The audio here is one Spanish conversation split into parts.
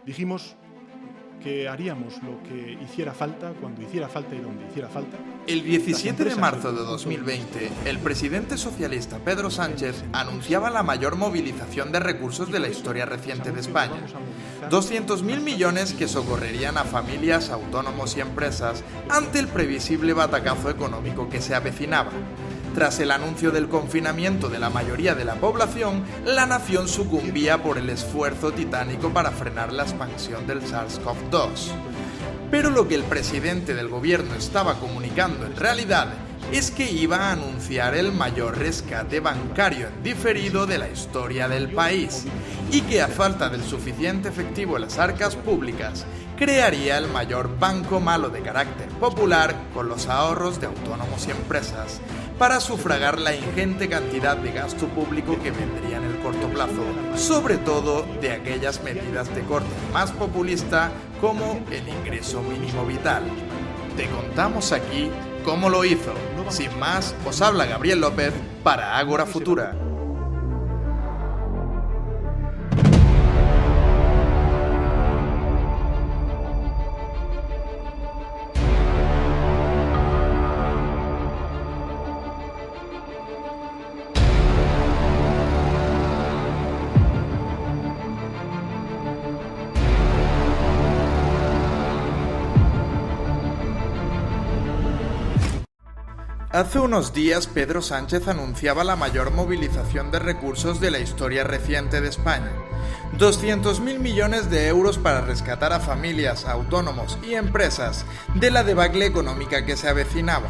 Dijimos que haríamos lo que hiciera falta, cuando hiciera falta y donde hiciera falta. El 17 de marzo de 2020, el presidente socialista Pedro Sánchez anunciaba la mayor movilización de recursos de la historia reciente de España. 200.000 millones que socorrerían a familias, autónomos y empresas ante el previsible batacazo económico que se avecinaba. Tras el anuncio del confinamiento de la mayoría de la población, la nación sucumbía por el esfuerzo titánico para frenar la expansión del SARS-CoV-2. Pero lo que el presidente del gobierno estaba comunicando en realidad es que iba a anunciar el mayor rescate bancario en diferido de la historia del país y que a falta del suficiente efectivo en las arcas públicas, crearía el mayor banco malo de carácter popular con los ahorros de autónomos y empresas para sufragar la ingente cantidad de gasto público que vendría en el corto plazo, sobre todo de aquellas medidas de corte más populista como el ingreso mínimo vital. Te contamos aquí cómo lo hizo. Sin más, os habla Gabriel López para Ágora Futura. Hace unos días Pedro Sánchez anunciaba la mayor movilización de recursos de la historia reciente de España. 200.000 millones de euros para rescatar a familias, autónomos y empresas de la debacle económica que se avecinaba.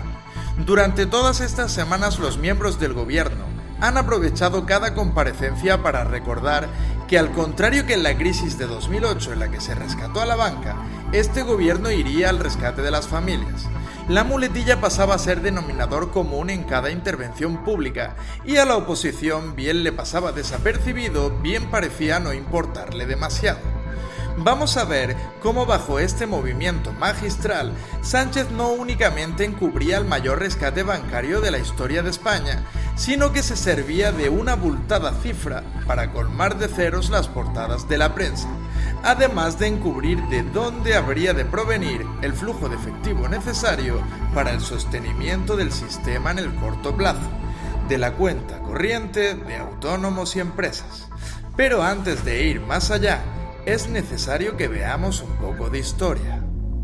Durante todas estas semanas los miembros del gobierno han aprovechado cada comparecencia para recordar que, al contrario que en la crisis de 2008 en la que se rescató a la banca, este gobierno iría al rescate de las familias. La muletilla pasaba a ser denominador común en cada intervención pública y a la oposición bien le pasaba desapercibido, bien parecía no importarle demasiado. Vamos a ver cómo bajo este movimiento magistral, Sánchez no únicamente encubría el mayor rescate bancario de la historia de España, sino que se servía de una abultada cifra para colmar de ceros las portadas de la prensa, además de encubrir de dónde habría de provenir el flujo de efectivo necesario para el sostenimiento del sistema en el corto plazo, de la cuenta corriente de autónomos y empresas. Pero antes de ir más allá, es necesario que veamos un poco de historia.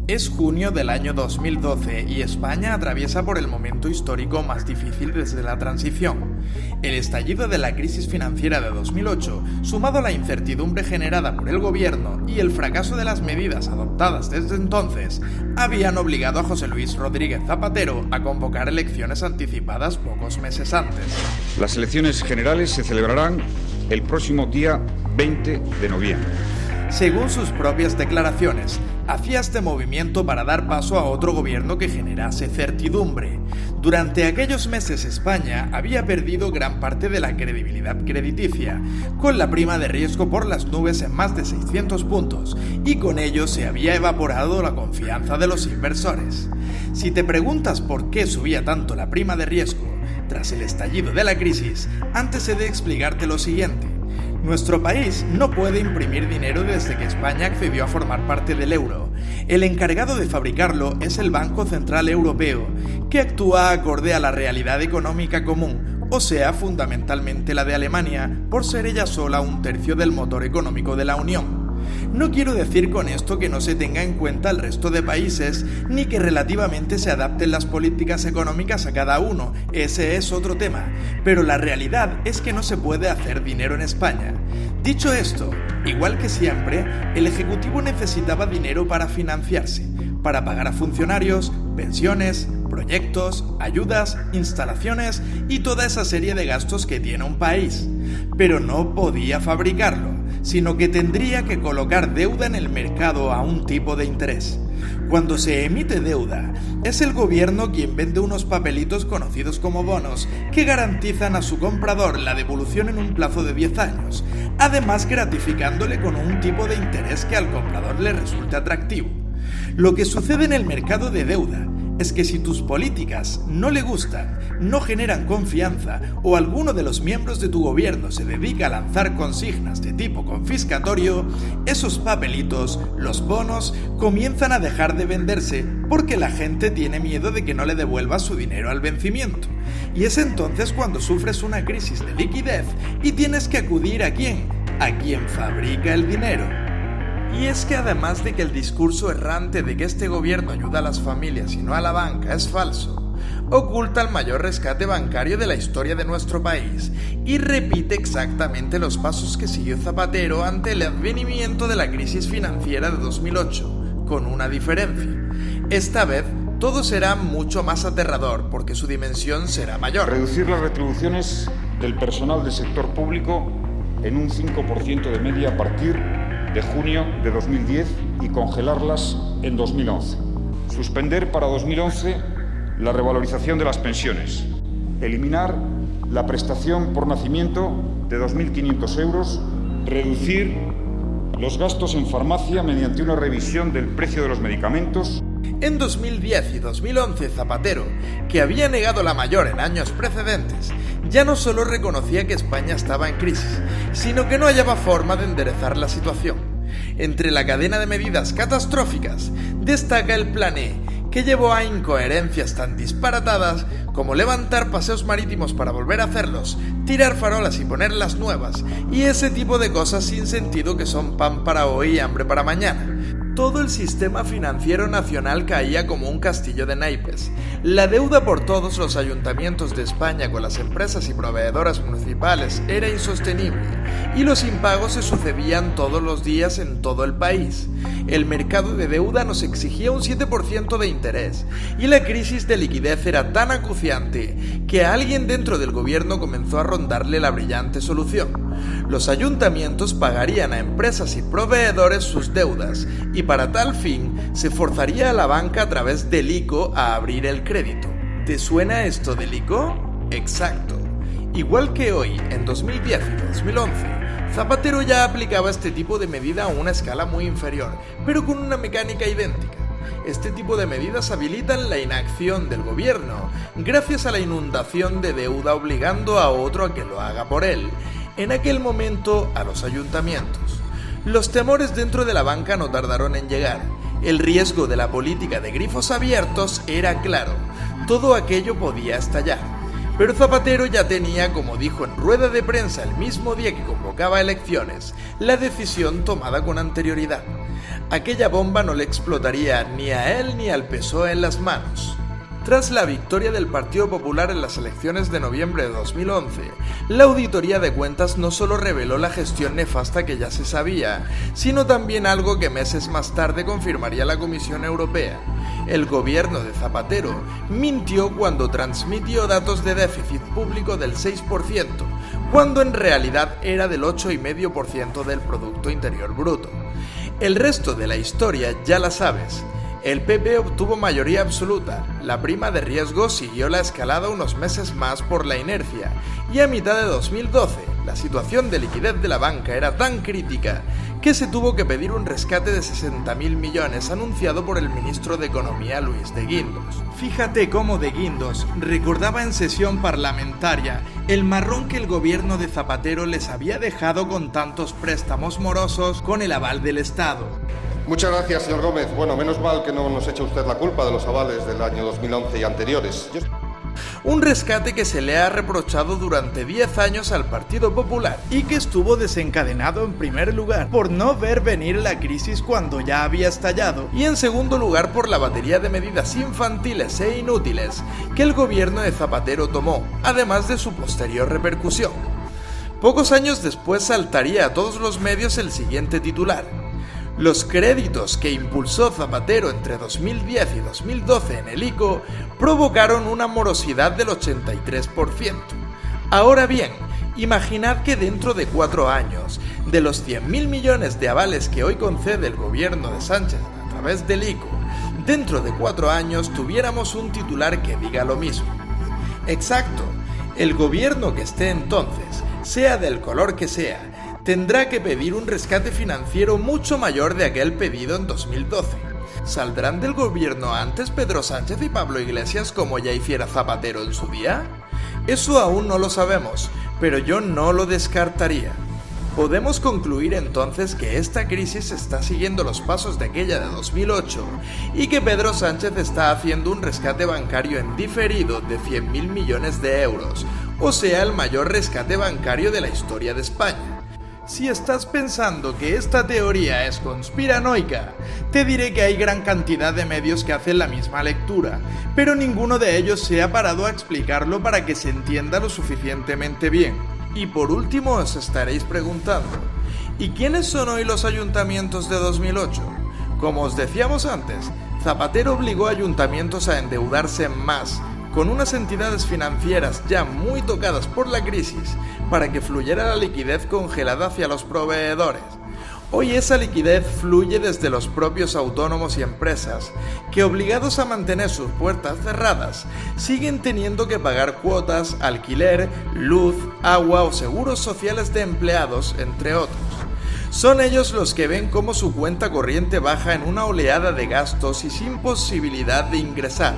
Es junio del año 2012 y España atraviesa por el momento histórico más difícil desde la transición. El estallido de la crisis financiera de 2008, sumado a la incertidumbre generada por el gobierno y el fracaso de las medidas adoptadas desde entonces, habían obligado a José Luis Rodríguez Zapatero a convocar elecciones anticipadas pocos meses antes. Las elecciones generales se celebrarán el próximo día 20 de noviembre. Según sus propias declaraciones, hacía este movimiento para dar paso a otro gobierno que generase certidumbre. Durante aquellos meses España había perdido gran parte de la credibilidad crediticia, con la prima de riesgo por las nubes en más de 600 puntos, y con ello se había evaporado la confianza de los inversores. Si te preguntas por qué subía tanto la prima de riesgo tras el estallido de la crisis, antes he de explicarte lo siguiente. Nuestro país no puede imprimir dinero desde que España accedió a formar parte del euro. El encargado de fabricarlo es el Banco Central Europeo, que actúa acorde a la realidad económica común, o sea, fundamentalmente la de Alemania, por ser ella sola un tercio del motor económico de la Unión. No quiero decir con esto que no se tenga en cuenta el resto de países, ni que relativamente se adapten las políticas económicas a cada uno, ese es otro tema, pero la realidad es que no se puede hacer dinero en España. Dicho esto, igual que siempre, el Ejecutivo necesitaba dinero para financiarse, para pagar a funcionarios, pensiones, proyectos, ayudas, instalaciones y toda esa serie de gastos que tiene un país, pero no podía fabricarlo, sino que tendría que colocar deuda en el mercado a un tipo de interés. Cuando se emite deuda, es el gobierno quien vende unos papelitos conocidos como bonos que garantizan a su comprador la devolución en un plazo de 10 años, además gratificándole con un tipo de interés que al comprador le resulte atractivo. Lo que sucede en el mercado de deuda es que si tus políticas no le gustan, no generan confianza o alguno de los miembros de tu gobierno se dedica a lanzar consignas de tipo confiscatorio, esos papelitos, los bonos, comienzan a dejar de venderse porque la gente tiene miedo de que no le devuelvas su dinero al vencimiento. Y es entonces cuando sufres una crisis de liquidez y tienes que acudir ¿a quién? A quien fabrica el dinero. Y es que además de que el discurso errante de que este gobierno ayuda a las familias y no a la banca es falso, oculta el mayor rescate bancario de la historia de nuestro país y repite exactamente los pasos que siguió Zapatero ante el advenimiento de la crisis financiera de 2008, con una diferencia. Esta vez todo será mucho más aterrador porque su dimensión será mayor. Reducir las retribuciones del personal del sector público en un 5% de media a partir de junio de 2010 y congelarlas en 2011. Suspender para 2011 la revalorización de las pensiones. Eliminar la prestación por nacimiento de 2.500 euros. Reducir los gastos en farmacia mediante una revisión del precio de los medicamentos. En 2010 y 2011 Zapatero, que había negado la mayor en años precedentes, ya no solo reconocía que España estaba en crisis, sino que no hallaba forma de enderezar la situación. Entre la cadena de medidas catastróficas, destaca el Plan E, que llevó a incoherencias tan disparatadas como levantar paseos marítimos para volver a hacerlos, tirar farolas y ponerlas nuevas, y ese tipo de cosas sin sentido que son pan para hoy y hambre para mañana. Todo el sistema financiero nacional caía como un castillo de naipes. La deuda por todos los ayuntamientos de España con las empresas y proveedoras municipales era insostenible y los impagos se sucedían todos los días en todo el país. El mercado de deuda nos exigía un 7% de interés y la crisis de liquidez era tan acuciante que a alguien dentro del gobierno comenzó a rondarle la brillante solución. Los ayuntamientos pagarían a empresas y proveedores sus deudas y para tal fin se forzaría a la banca a través del ICO a abrir el crédito. ¿Te suena esto del ICO? Exacto. Igual que hoy, en 2010 y 2011, Zapatero ya aplicaba este tipo de medida a una escala muy inferior, pero con una mecánica idéntica. Este tipo de medidas habilitan la inacción del gobierno gracias a la inundación de deuda obligando a otro a que lo haga por él, en aquel momento a los ayuntamientos. Los temores dentro de la banca no tardaron en llegar. El riesgo de la política de grifos abiertos era claro. Todo aquello podía estallar. Pero Zapatero ya tenía, como dijo en rueda de prensa el mismo día que convocaba elecciones, la decisión tomada con anterioridad. Aquella bomba no le explotaría ni a él ni al PSOE en las manos. Tras la victoria del Partido Popular en las elecciones de noviembre de 2011, la Auditoría de Cuentas no solo reveló la gestión nefasta que ya se sabía, sino también algo que meses más tarde confirmaría la Comisión Europea. El gobierno de Zapatero mintió cuando transmitió datos de déficit público del 6%, cuando en realidad era del 8,5% del Producto Interior Bruto. El resto de la historia ya la sabes. El PP obtuvo mayoría absoluta, la prima de riesgo siguió la escalada unos meses más por la inercia, y a mitad de 2012, la situación de liquidez de la banca era tan crítica que se tuvo que pedir un rescate de 60.000 millones anunciado por el ministro de Economía Luis de Guindos. Fíjate cómo de Guindos recordaba en sesión parlamentaria el marrón que el gobierno de Zapatero les había dejado con tantos préstamos morosos con el aval del Estado. Muchas gracias, señor Gómez. Bueno, menos mal que no nos echa usted la culpa de los avales del año 2011 y anteriores. Un rescate que se le ha reprochado durante 10 años al Partido Popular y que estuvo desencadenado en primer lugar por no ver venir la crisis cuando ya había estallado y en segundo lugar por la batería de medidas infantiles e inútiles que el gobierno de Zapatero tomó, además de su posterior repercusión. Pocos años después saltaría a todos los medios el siguiente titular: los créditos que impulsó Zapatero entre 2010 y 2012 en el ICO provocaron una morosidad del 83%. Ahora bien, imaginad que dentro de 4 años, de los 100.000 millones de avales que hoy concede el gobierno de Sánchez a través del ICO, dentro de 4 años tuviéramos un titular que diga lo mismo. Exacto, el gobierno que esté entonces, sea del color que sea, tendrá que pedir un rescate financiero mucho mayor de aquel pedido en 2012. ¿Saldrán del gobierno antes Pedro Sánchez y Pablo Iglesias como ya hiciera Zapatero en su día? Eso aún no lo sabemos, pero yo no lo descartaría. Podemos concluir entonces que esta crisis está siguiendo los pasos de aquella de 2008 y que Pedro Sánchez está haciendo un rescate bancario en diferido de 100.000 millones de euros, o sea, el mayor rescate bancario de la historia de España. Si estás pensando que esta teoría es conspiranoica, te diré que hay gran cantidad de medios que hacen la misma lectura, pero ninguno de ellos se ha parado a explicarlo para que se entienda lo suficientemente bien. Y por último os estaréis preguntando, ¿y quiénes son hoy los ayuntamientos de 2008? Como os decíamos antes, Zapatero obligó a ayuntamientos a endeudarse más, con unas entidades financieras ya muy tocadas por la crisis, para que fluyera la liquidez congelada hacia los proveedores. Hoy esa liquidez fluye desde los propios autónomos y empresas, que obligados a mantener sus puertas cerradas, siguen teniendo que pagar cuotas, alquiler, luz, agua o seguros sociales de empleados, entre otros. Son ellos los que ven cómo su cuenta corriente baja en una oleada de gastos y sin posibilidad de ingresar,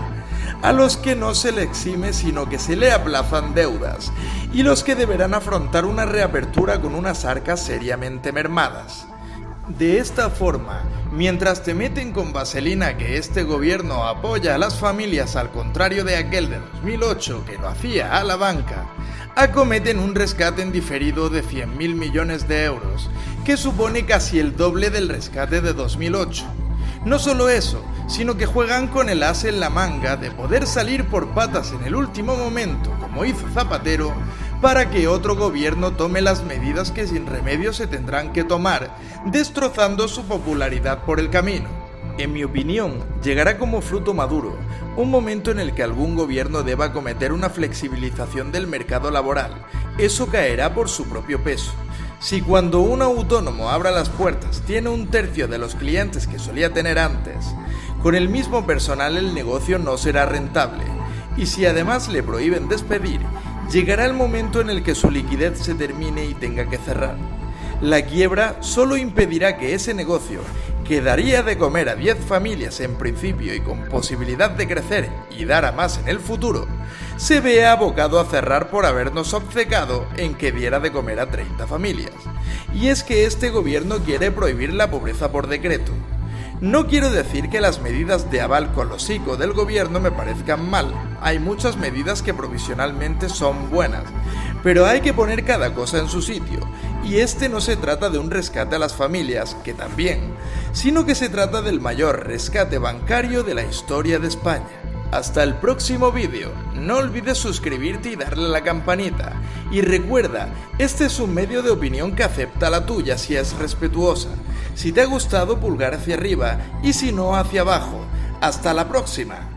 a los que no se le exime sino que se le aplazan deudas, y los que deberán afrontar una reapertura con unas arcas seriamente mermadas. De esta forma, mientras te meten con vaselina que este gobierno apoya a las familias al contrario de aquel de 2008 que lo hacía a la banca, acometen un rescate en diferido de 100.000 millones de euros, que supone casi el doble del rescate de 2008. No solo eso, sino que juegan con el as en la manga de poder salir por patas en el último momento, como hizo Zapatero, para que otro gobierno tome las medidas que sin remedio se tendrán que tomar, destrozando su popularidad por el camino. En mi opinión, llegará como fruto maduro un momento en el que algún gobierno deba cometer una flexibilización del mercado laboral. Eso caerá por su propio peso. Si cuando un autónomo abra las puertas tiene un tercio de los clientes que solía tener antes, con el mismo personal el negocio no será rentable. Y si además le prohíben despedir, llegará el momento en el que su liquidez se termine y tenga que cerrar. La quiebra solo impedirá que ese negocio, que daría de comer a 10 familias en principio y con posibilidad de crecer y dar a más en el futuro, se vea abocado a cerrar por habernos obcecado en que diera de comer a 30 familias. Y es que este gobierno quiere prohibir la pobreza por decreto. No quiero decir que las medidas de aval con los ICO del gobierno me parezcan mal, hay muchas medidas que provisionalmente son buenas, pero hay que poner cada cosa en su sitio, y este no se trata de un rescate a las familias, que también, sino que se trata del mayor rescate bancario de la historia de España. Hasta el próximo vídeo, no olvides suscribirte y darle a la campanita, y recuerda, este es un medio de opinión que acepta la tuya si es respetuosa. Si te ha gustado, pulgar hacia arriba, y si no, hacia abajo. ¡Hasta la próxima!